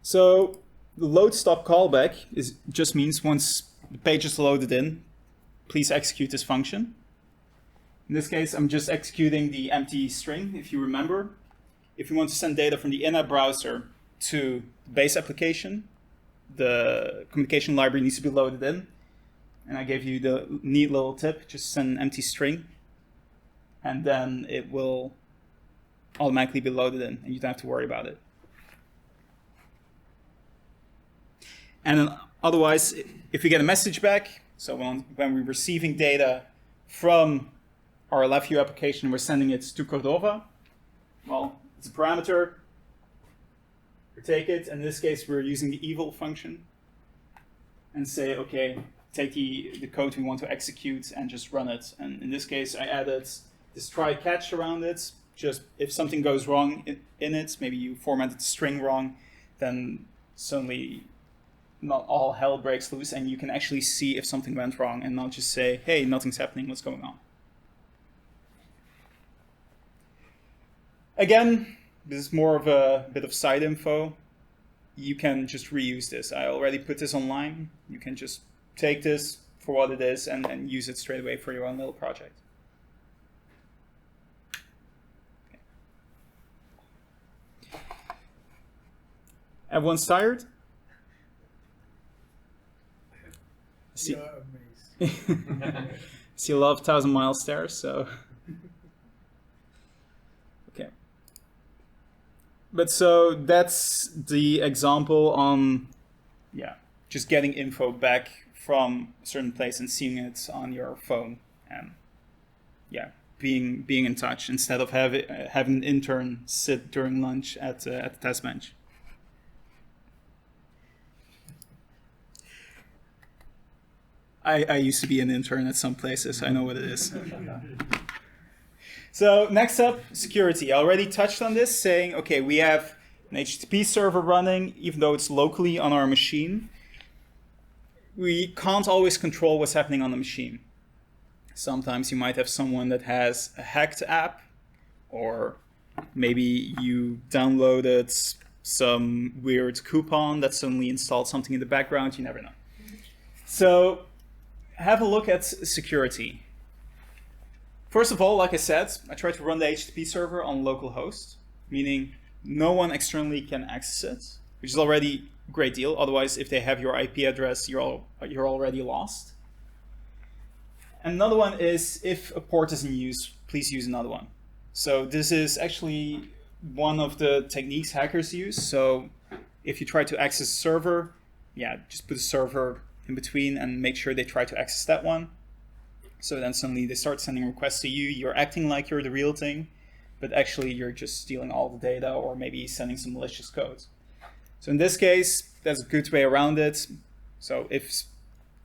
S1: So the load stop callback just means once the page is loaded in, please execute this function. In this case, I'm just executing the empty string, if you remember. If you want to send data from the InApp Browser to the base application, the communication library needs to be loaded in. And I gave you the neat little tip, just send an empty string, and then it will automatically be loaded in, and you don't have to worry about it. And then otherwise, if we get a message back, so when we're receiving data from our LabVIEW application, we're sending it to Cordova, well, it's a parameter. We take it, and in this case, we're using the Eval function, and say, okay, take the code we want to execute and just run it. And in this case, I added this try catch around it. Just if something goes wrong in it, maybe you formatted the string wrong, then suddenly not all hell breaks loose, and you can actually see if something went wrong and not just say, hey, nothing's happening, what's going on? Again, this is more of a bit of side info. You can just reuse this. I already put this online. You can just take this for what it is and use it straight away for your own little project. Okay. Everyone's tired? See, see a lot of 1,000 mile stairs, so. Okay. But so that's the example on, just getting info back from a certain place and seeing it on your phone, and being in touch instead of having an intern sit during lunch at the test bench. I used to be an intern at some places. I know what it is. So next up, security. I already touched on this, saying, okay, we have an HTTP server running, even though it's locally on our machine. We can't always control what's happening on the machine. Sometimes you might have someone that has a hacked app, or maybe you downloaded some weird coupon that suddenly installed something in the background. You never know. So have a look at security. First of all, like I said, I try to run the HTTP server on localhost, meaning no one externally can access it, which is already a great deal. Otherwise, if they have your IP address, you're already lost. And another one is, if a port is in use, please use another one. So this is actually one of the techniques hackers use. So if you try to access a server, just put a server in between and make sure they try to access that one. So then suddenly they start sending requests to you. You're acting like you're the real thing, but actually you're just stealing all the data or maybe sending some malicious code. So in this case, that's a good way around it. So if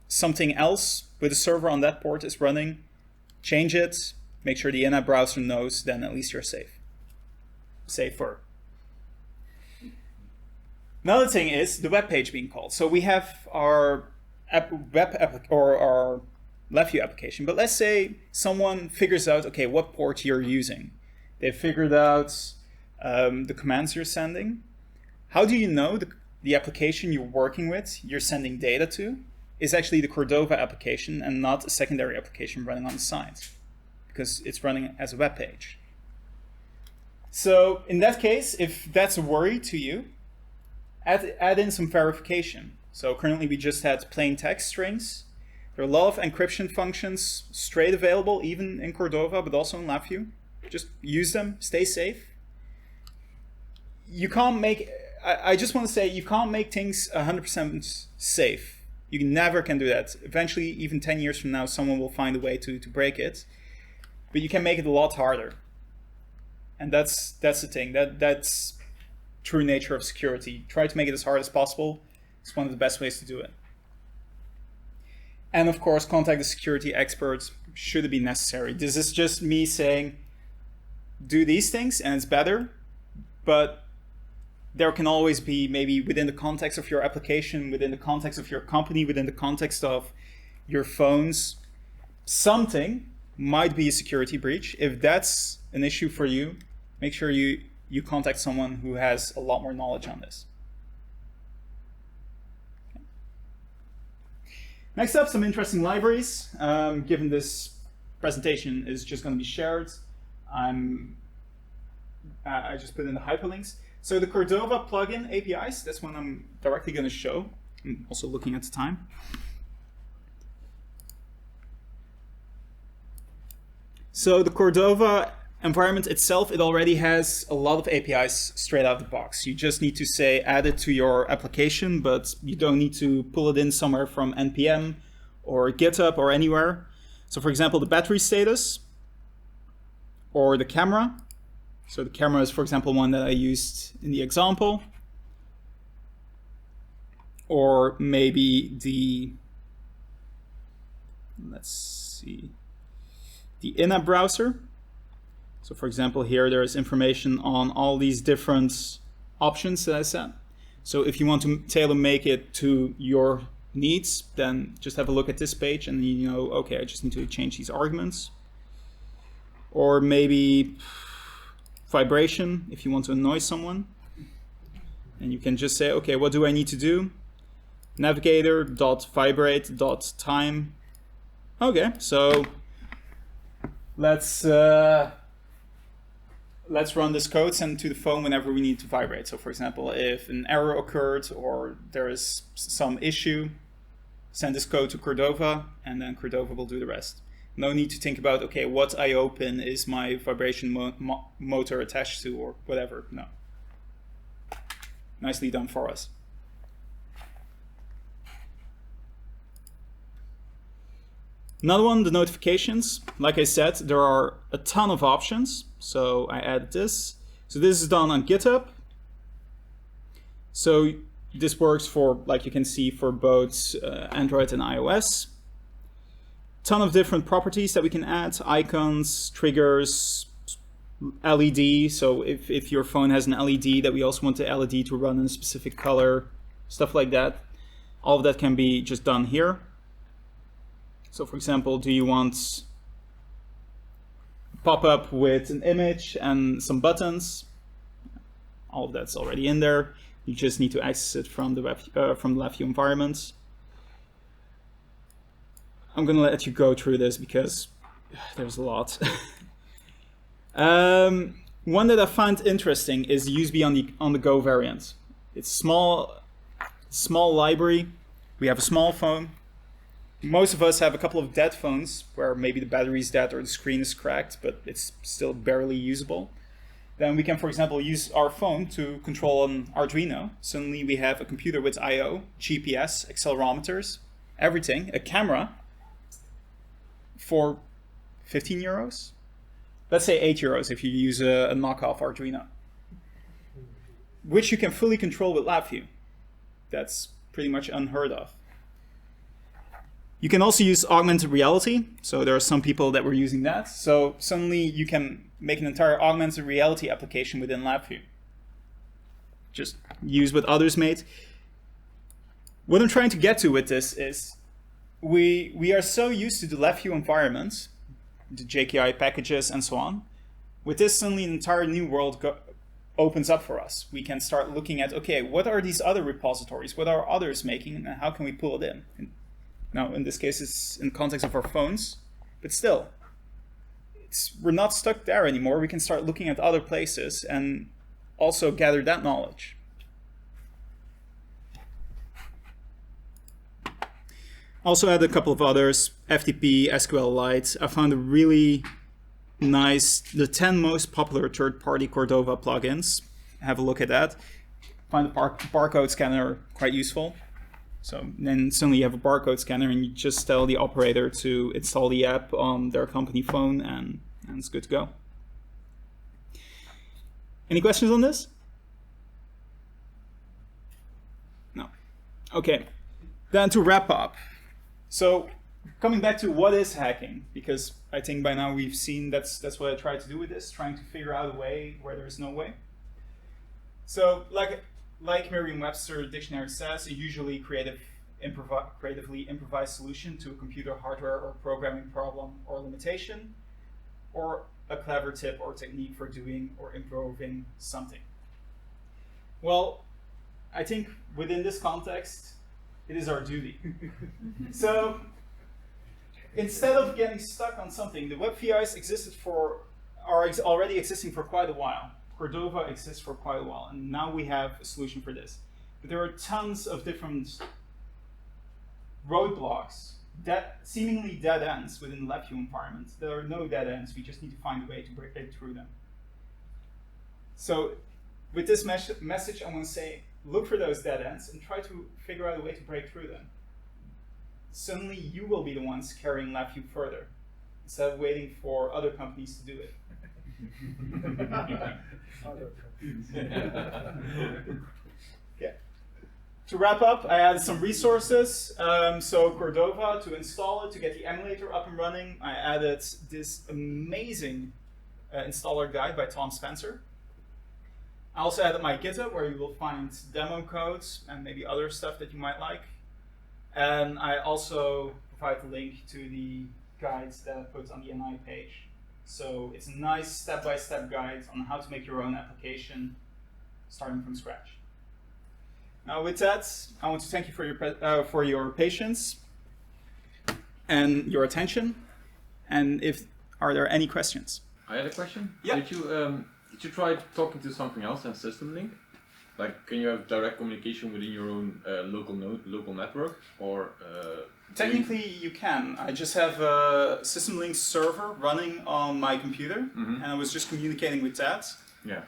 S1: something else with a server on that port is running, change it, make sure the InApp Browser knows, then at least you're safe. Safer. Another thing is the web page being called. So we have our our LabVIEW application, but let's say someone figures out, okay, what port you're using. They figured out the commands you're sending. How do you know the application you're working with, you're sending data to, is actually the Cordova application and not a secondary application running on the side? Because it's running as a web page. So in that case, if that's a worry to you, add in some verification. So currently we just had plain text strings. There are a lot of encryption functions straight available, even in Cordova, but also in LabVIEW. Just use them, stay safe. You can't make, I just want to say, you can't make things 100% safe. You never can do that. Eventually, even 10 years from now, someone will find a way to break it. But you can make it a lot harder. And that's the thing. That's true nature of security. Try to make it as hard as possible. It's one of the best ways to do it. And of course, contact the security experts should it be necessary. This is just me saying, do these things and it's better. But there can always be, maybe within the context of your application, within the context of your company, within the context of your phones, something might be a security breach. If that's an issue for you, make sure you contact someone who has a lot more knowledge on this. Okay. Next up, some interesting libraries. Given this presentation is just going to be shared, I just put in the hyperlinks. So the Cordova plugin APIs, that's one I'm directly going to show. I'm also looking at the time. So the Cordova environment itself, it already has a lot of APIs straight out of the box. You just need to say add it to your application, but you don't need to pull it in somewhere from NPM or GitHub or anywhere. So for example, the battery status or the camera. So the camera is, for example, one that I used in the example. Or maybe the, let's see, the InApp Browser. So for example, here there is information on all these different options that I set. So if you want to tailor make it to your needs, then just have a look at this page and you know, okay, I just need to change these arguments. Or maybe vibration, if you want to annoy someone. And you can just say, okay, what do I need to do? Navigator.vibrate.time. Okay, so let's run this code, send it to the phone whenever we need to vibrate. So for example, if an error occurred or there is some issue, send this code to Cordova and then Cordova will do the rest. No need to think about, okay, what IO pin is my vibration motor attached to or whatever. No. Nicely done for us. Another one, the notifications. Like I said, there are a ton of options. So I added this. So this is done on GitHub. So this works for, like you can see, for both Android and iOS. Ton of different properties that we can add, icons, triggers, LED. So if your phone has an LED that we also want the LED to run in a specific color, stuff like that. All of that can be just done here. So for example, do you want pop-up with an image and some buttons? All of that's already in there. You just need to access it from the LabVIEW environment. I'm going to let you go through this because there's a lot. One that I find interesting is the USB on the go variant. It's small library. We have a small phone. Most of us have a couple of dead phones where maybe the battery is dead or the screen is cracked, but it's still barely usable. Then we can, for example, use our phone to control an Arduino. Suddenly we have a computer with I/O, GPS, accelerometers, everything, a camera for 15 euros. Let's say 8 euros if you use a knockoff Arduino, which you can fully control with LabVIEW. That's pretty much unheard of. You can also use augmented reality. So there are some people that were using that. So suddenly you can make an entire augmented reality application within LabVIEW. Just use what others made. What I'm trying to get to with this is we are so used to the LabVIEW environment, the JKI packages and so on. With this, suddenly an entire new world opens up for us. We can start looking at, okay, what are these other repositories? What are others making? And how can we pull it in? Now, in this case, it's in the context of our phones, but still, we're not stuck there anymore. We can start looking at other places and also gather that knowledge. Also add a couple of others, FTP, SQLite. I found a really nice, the 10 most popular third-party Cordova plugins. Have a look at that. Find the barcode scanner quite useful. So then suddenly you have a barcode scanner and you just tell the operator to install the app on their company phone and it's good to go. Any questions on this? No. Okay. Then to wrap up. So coming back to what is hacking, because I think by now we've seen that's what I tried to do with this, trying to figure out a way where there's no way. So like Merriam-Webster dictionary says, a usually creatively improvised solution to a computer hardware or programming problem or limitation, or a clever tip or technique for doing or improving something. Well, I think within this context, it is our duty. So instead of getting stuck on something, the WebVIs are already existing for quite a while. Cordova exists for quite a while, and now we have a solution for this. But there are tons of different roadblocks, seemingly dead ends within the LabVIEW environment. There are no dead ends, we just need to find a way to break through them. So with this message, I want to say, look for those dead ends and try to figure out a way to break through them. Suddenly you will be the ones carrying LabVIEW further, instead of waiting for other companies to do it. Yeah. To wrap up, I added some resources. So Cordova, to install it, to get the emulator up and running, I added this amazing installer guide by Tom Spencer. I also added my GitHub, where you will find demo codes and maybe other stuff that you might like. And I also provide the link to the guides that I put on the NI page. So it's a nice step-by-step guide on how to make your own application starting from scratch. Now with that, I want to thank you for your patience and your attention. And are there any questions?
S5: I had a question.
S1: Yeah.
S5: Did you try talking to something else than System Link? Like, can you have direct communication within your own local network, or?
S1: Technically, you can. I just have a System Link server running on my computer, and I was just communicating with that. Yeah.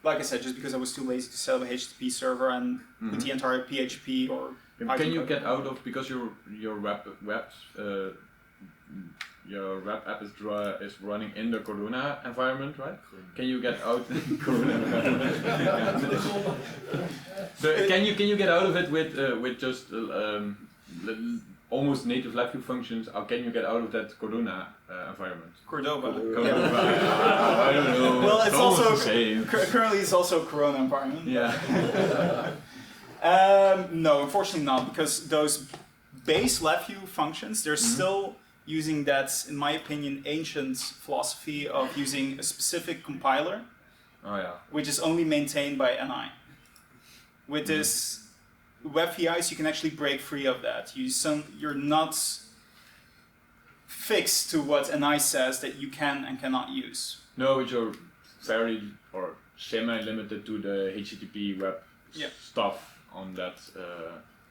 S1: Like I said, just because I was too lazy to set up a HTTP server and put the entire PHP or.
S5: Can you get out of, because your web app is running in the Corona environment, right? Can you get out Corona environment? So can you get out of it with just almost native LabVIEW functions? How can you get out of that Corona environment?
S1: Cordova.
S5: I don't know.
S1: Well,
S5: Same.
S1: Currently, it's also a Corona environment.
S5: Yeah.
S1: No, unfortunately not, because those base LabVIEW functions, they're still using that, in my opinion, ancient philosophy of using a specific compiler,
S5: Oh yeah.
S1: which is only maintained by NI. With this WebVIs, you can actually break free of that. You're not fixed to what NI says that you can and cannot use.
S5: No, which are very or semi-limited to the HTTP web stuff on that.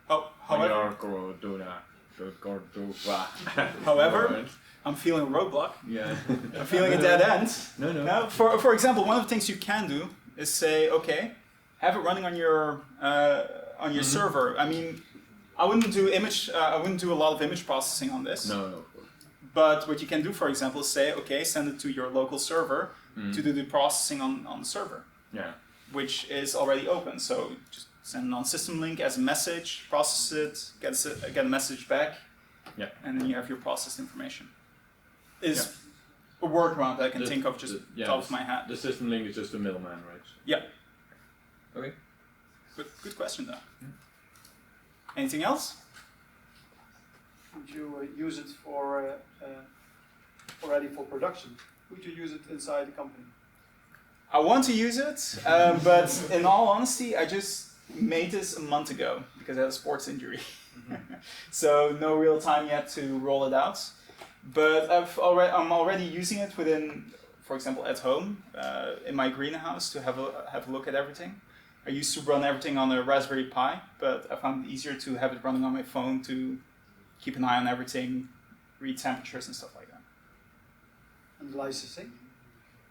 S5: On
S1: However,
S5: your Cordova.
S1: However, I'm feeling a roadblock.
S5: Yeah.
S1: I'm feeling a dead end.
S5: No.
S1: Now, for example, one of the things you can do is say, okay, have it running on your server. I mean, I wouldn't do a lot of image processing on this.
S5: No.
S1: But what you can do, for example, is say, okay, send it to your local server to do the processing on the server.
S5: Yeah.
S1: Which is already open. So just send it on system link as a message, process it, get a message back, and then you have your processed information. Is a workaround that I can think of just top of my head.
S5: The system link is just a middleman, right?
S1: Yeah.
S5: Okay.
S1: Good question though. Anything else?
S6: Would you use it for already for production? Would you use it inside the company?
S1: I want to use it, but in all honesty, I just made this a month ago because I had a sports injury. So no real time yet to roll it out. But I'm already using it within, for example, at home in my greenhouse to have a look at everything. I used to run everything on a Raspberry Pi, but I found it easier to have it running on my phone to keep an eye on everything, read temperatures and stuff like that.
S6: And licensing?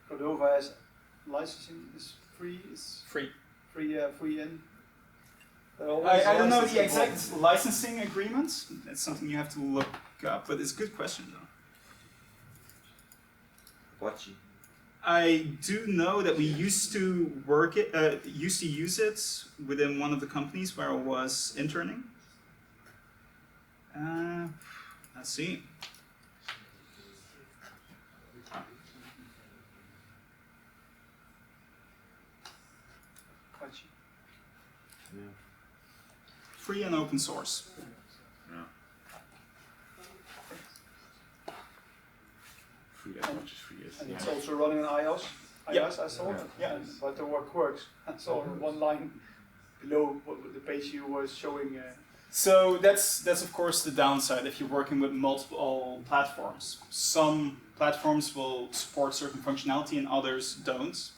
S6: Cordova has licensing is free. It's
S1: free
S6: in.
S1: I don't know the exact licensing agreements. That's something you have to look up, but it's a good question though. I do know that we used to use it within one of the companies where I was interning. Let's see. Free and open source.
S5: Free as much as free is.
S6: And it's also running on iOS. iOS, I saw.
S1: Yeah.
S6: But the work works. I saw one line below the page you was showing.
S1: So that's of course the downside if you're working with multiple platforms. Some platforms will support certain functionality and others don't.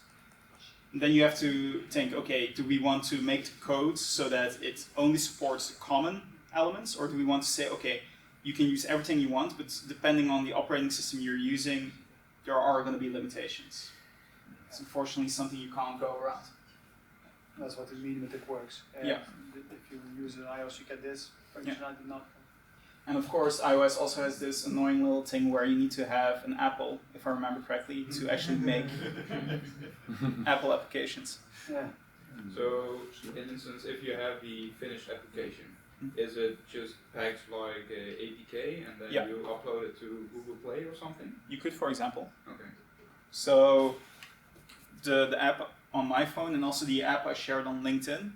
S1: And then you have to think, okay, do we want to make the code so that it only supports common elements, or do we want to say, okay, you can use everything you want, but depending on the operating system you're using, there are going to be limitations. It's unfortunately something you can't go around.
S6: That's what we mean with it works.
S1: Yeah.
S6: If you use an iOS, you get this functionality not.
S1: And of course, iOS also has this annoying little thing where you need to have an Apple, if I remember correctly, to actually make Apple applications.
S6: Yeah.
S4: So, in instance, if you have the finished application, is it just tags like APK and then you upload it to Google Play or something?
S1: You could, for example.
S4: Okay.
S1: So, the app on my phone and also the app I shared on LinkedIn,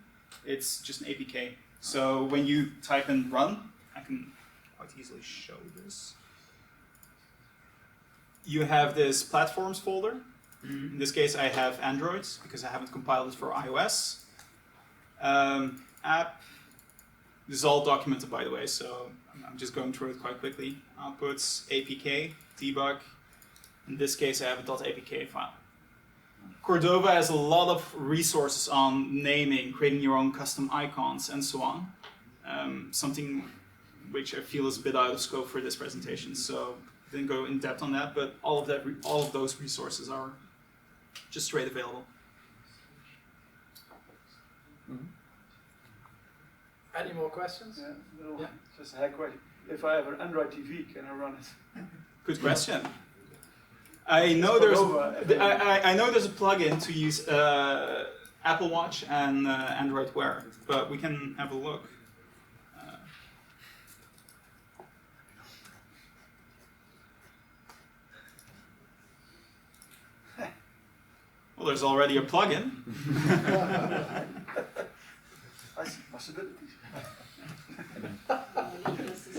S1: it's just an APK. So when you type in run, I can quite easily show this. You have this platforms folder. In this case, I have Android because I haven't compiled it for iOS. App. This is all documented, by the way, so I'm just going through it quite quickly. Outputs, APK, debug. In this case, I have a .apk file. Cordova has a lot of resources on naming, creating your own custom icons, and so on. Something which I feel is a bit out of scope for this presentation, so I didn't go in depth on that. But all of those resources are just straight available.
S3: Any more questions?
S6: Yeah, just a hack question. If I have an Android TV, can I run it?
S1: Good question. I know there's a plugin to use Apple Watch and Android Wear, but we can have a look. Well, there's already a plugin.
S6: I see possibilities.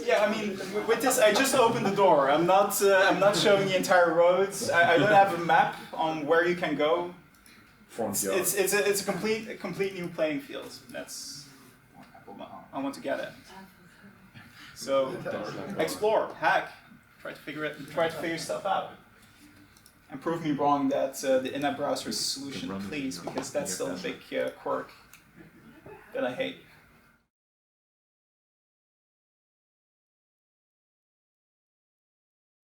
S1: Yeah, I mean, with this, I just opened the door. I'm not showing the entire roads. I don't have a map on where you can go. It's a complete new playing field. That's I want to get at. So explore, hack, try to figure stuff out, and prove me wrong that the InApp Browser is a solution, please, because that's still a big quirk that I hate.